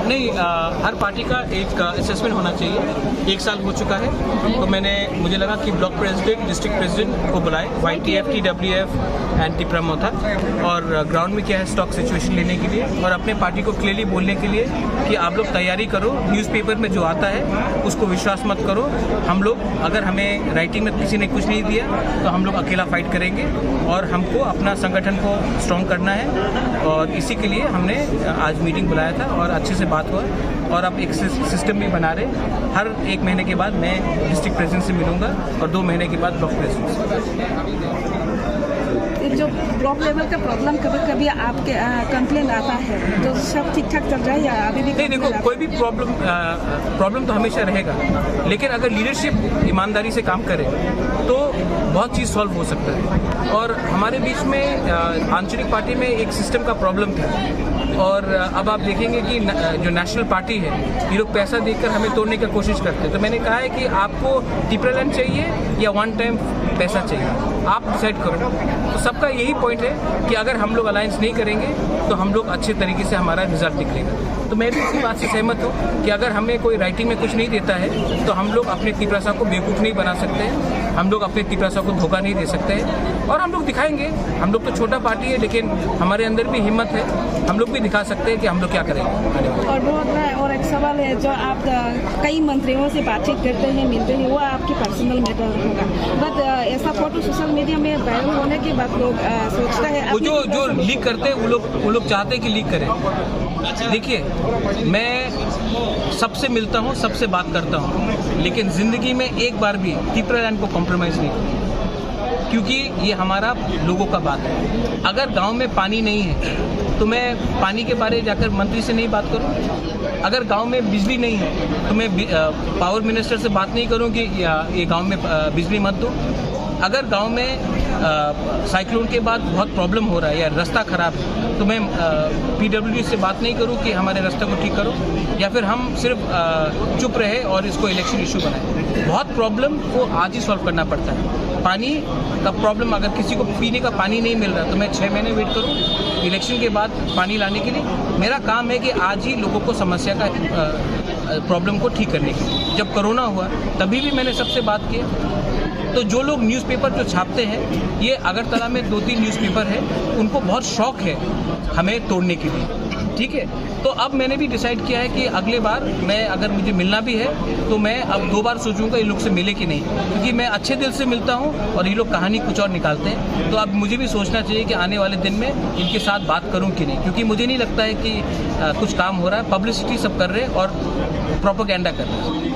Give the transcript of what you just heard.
नहीं, हर पार्टी का एक असेसमेंट होना चाहिए। 1 साल हो चुका है, तो मुझे लगा कि ब्लॉक प्रेसिडेंट, डिस्ट्रिक्ट प्रेसिडेंट को बुलाए, YTF, TWF एंड टिप्रमो था, और ग्राउंड में क्या है स्टॉक सिचुएशन लेने के लिए और अपने पार्टी को क्लियरली बोलने के लिए कि आप लोग तैयारी करो, न्यूज़पेपर में जो आता है उसको विश्वास मत करो। हम लोग, अगर हमें राइटिंग में किसी ने कुछ नहीं दिया तो हम लोग अकेला फाइट करेंगे और हमको अपना संगठन को स्ट्रॉन्ग करना है, और इसी के लिए हमने आज मीटिंग बुलाया था और अच्छे से बात हुआ। और अब एक सिस्टम भी बना रहे, हर 1 महीने के बाद मैं डिस्ट्रिक्ट प्रेसिडेंट से मिलूंगा और 2 महीने के बाद ब्लॉक प्रेसिडेंट से। जो ब्लॉक लेवल का प्रॉब्लम कभी आपके कंप्लेन आता है तो सब ठीक ठाक चल रहा है या अभी भी? नहीं, देखो, कोई भी प्रॉब्लम तो हमेशा रहेगा, लेकिन अगर लीडरशिप ईमानदारी से काम करे तो बहुत चीज़ सॉल्व हो सकता है। और हमारे बीच में आंचलिक पार्टी में एक सिस्टम का प्रॉब्लम था, और अब आप देखेंगे कि जो नेशनल पार्टी है ये लोग पैसा देकर हमें तोड़ने की कोशिश करते हैं। तो मैंने कहा है कि आपको टिप्रलैंड चाहिए या 1 टाइम पैसा चाहिए, आप डिसाइड करो। तो सबका यही पॉइंट है कि अगर हम लोग अलायंस नहीं करेंगे तो हम लोग अच्छे तरीके से हमारा रिजल्ट निकलेगा। तो मैं भी इसी बात से सहमत हूँ कि अगर हमें कोई राइटिंग में कुछ नहीं देता है तो हम लोग अपने तिपरासा को बेवकूफ़ नहीं बना सकते हैं, हम लोग अपने तिपरासा को धोखा नहीं दे सकते हैं, और हम लोग दिखाएंगे। हम लोग तो छोटा पार्टी है, लेकिन हमारे अंदर भी हिम्मत है, हम लोग भी दिखा सकते हैं कि हम लोग क्या करेंगे। और एक सवाल है, जो आप कई मंत्रियों से बातचीत करते हैं, मिलते हैं, वो आपकी पर्सनल मैटर होगा, बट ऐसा फोटो सोशल मीडिया में वायरल होने के बाद लोग सोचता है वो जो लीक करते हैं वो लोग चाहते हैं कि लीक करें। देखिए, मैं सबसे मिलता हूँ, सबसे बात करता हूँ, लेकिन ज़िंदगी में एक बार भी टिप्रलैंड को कॉम्प्रोमाइज़ नहीं करूँ, क्योंकि ये हमारा लोगों का बात है। अगर गांव में पानी नहीं है तो मैं पानी के बारे जाकर मंत्री से नहीं बात करूं। अगर गांव में बिजली नहीं है तो मैं पावर मिनिस्टर से बात नहीं करूं कि ये गांव में बिजली मत दो। अगर गांव में साइक्लोन के बाद बहुत प्रॉब्लम हो रहा है या रास्ता ख़राब है तो मैं PWD से बात नहीं करूं कि हमारे रास्ते को ठीक करो, या फिर हम सिर्फ चुप रहे और इसको इलेक्शन इशू बनाए। बहुत प्रॉब्लम को आज ही सॉल्व करना पड़ता है। पानी का प्रॉब्लम, अगर किसी को पीने का पानी नहीं मिल रहा तो मैं 6 महीने वेट करूं इलेक्शन के बाद पानी लाने के लिए? मेरा काम है कि आज ही लोगों को समस्या का प्रॉब्लम को ठीक करने के लिए। जब कोरोना हुआ तभी भी मैंने सबसे बात की। तो जो लोग न्यूज़पेपर जो छापते हैं, ये अगरतला में 2-3 न्यूज़पेपर है, उनको बहुत शौक है हमें तोड़ने के लिए, ठीक है। तो अब मैंने भी डिसाइड किया है कि अगले बार मैं, अगर मुझे मिलना भी है तो मैं अब 2 बार सोचूंगा इन लोग से मिले कि नहीं, क्योंकि मैं अच्छे दिल से मिलता हूं और ये लोग कहानी कुछ और निकालते हैं। तो अब मुझे भी सोचना चाहिए कि आने वाले दिन में इनके साथ बात करूं कि नहीं, क्योंकि मुझे नहीं लगता है कि कुछ काम हो रहा है। पब्लिसिटी सब कर रहे हैं और प्रोपेगेंडा कर रहे हैं।